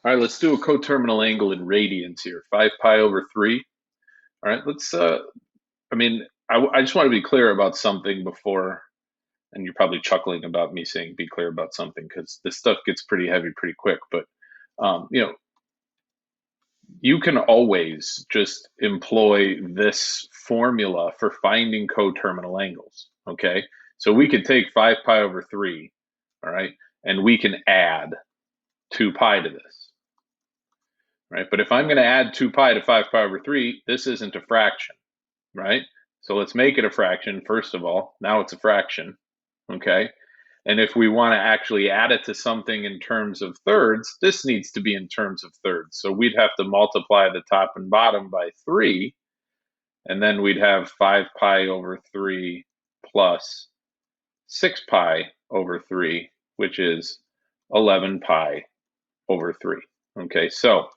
All right, let's do a coterminal angle in radians here. 5 pi over 3. All right, I just want to be clear about something before, and you're probably chuckling about me saying be clear about something because this stuff gets pretty heavy pretty quick. But, um, you know, you can always just employ this formula for finding coterminal angles, okay? So we could take 5 pi over 3, all right, and we can add 2 pi to this. Right? But if I'm going to add 2 pi to 5 pi over 3, this isn't a fraction, right? So let's make it a fraction, first of all. Now it's a fraction, okay? And if we want to actually add it to something in terms of thirds, this needs to be in terms of thirds. So we'd have to multiply the top and bottom by 3, and then we'd have 5 pi over 3 plus 6 pi over 3, which is 11 pi over 3. Okay, so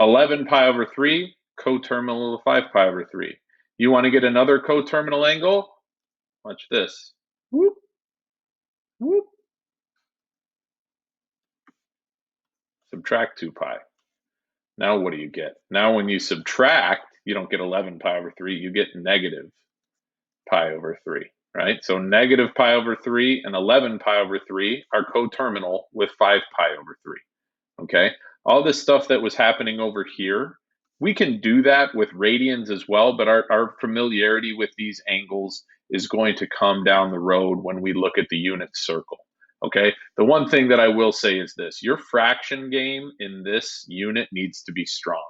11 pi over 3, coterminal of 5 pi over 3. You want to get another coterminal angle? Watch this. Whoop, whoop. Subtract 2 pi. Now what do you get? Now when you subtract, you don't get 11 pi over 3, you get negative pi over 3, right? So negative pi over 3 and 11 pi over 3 are coterminal with 5 pi over 3, okay? All this stuff that was happening over here, we can do that with radians as well, but our familiarity with these angles is going to come down the road when we look at the unit circle, okay? The one thing that I will say is this: your fraction game in this unit needs to be strong,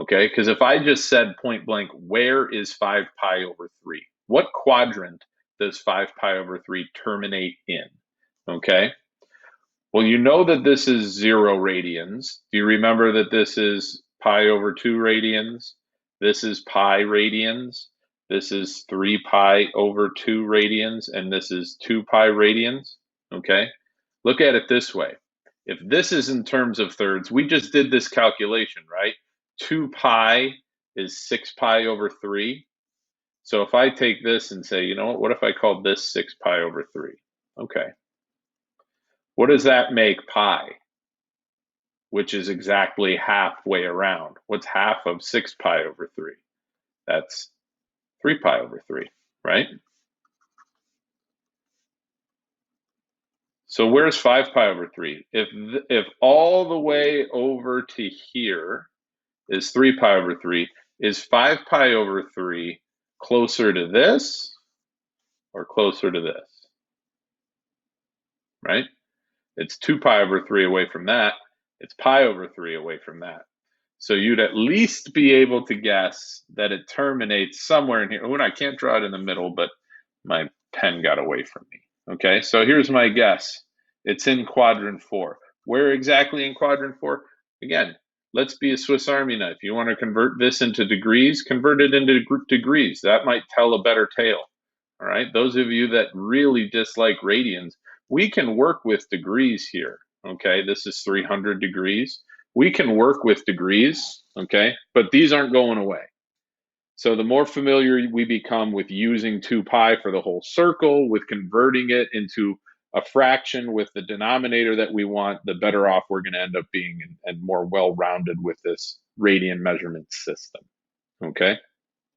okay? Because if I just said point blank, where is 5 pi over 3? What quadrant does 5 pi over 3 terminate in, okay? Well, you know that this is 0 radians. Do you remember that this is pi over 2 radians? This is pi radians. This is 3 pi over 2 radians, and this is 2 pi radians, okay? Look at it this way. If this is in terms of thirds, we just did this calculation, right? 2 pi is 6 pi over 3. So if I take this and say, you know what if I called this 6 pi over 3? Okay. What does that make pi? Which is exactly halfway around. What's half of 6 pi over 3? That's 3 pi over 3, right? So where's 5 pi over 3? If all the way over to here is 3 pi over 3, is 5 pi over 3 closer to this or closer to this? Right? It's 2 pi over 3 away from that. It's pi over 3 away from that. So you'd at least be able to guess that it terminates somewhere in here. Oh, and I can't draw it in the middle, but my pen got away from me. Okay, so here's my guess. It's in quadrant 4. Where exactly in quadrant 4? Again, let's be a Swiss Army knife. You want to convert this into degrees? Convert it into degrees. That might tell a better tale. All right, those of you that really dislike radians, we can work with degrees here. Okay, this is 300 degrees. We can work with degrees, okay, but these aren't going away. So the more familiar we become with using 2 pi for the whole circle, with converting it into a fraction with the denominator that we want, the better off we're going to end up being, and more well-rounded with this radian measurement system, okay?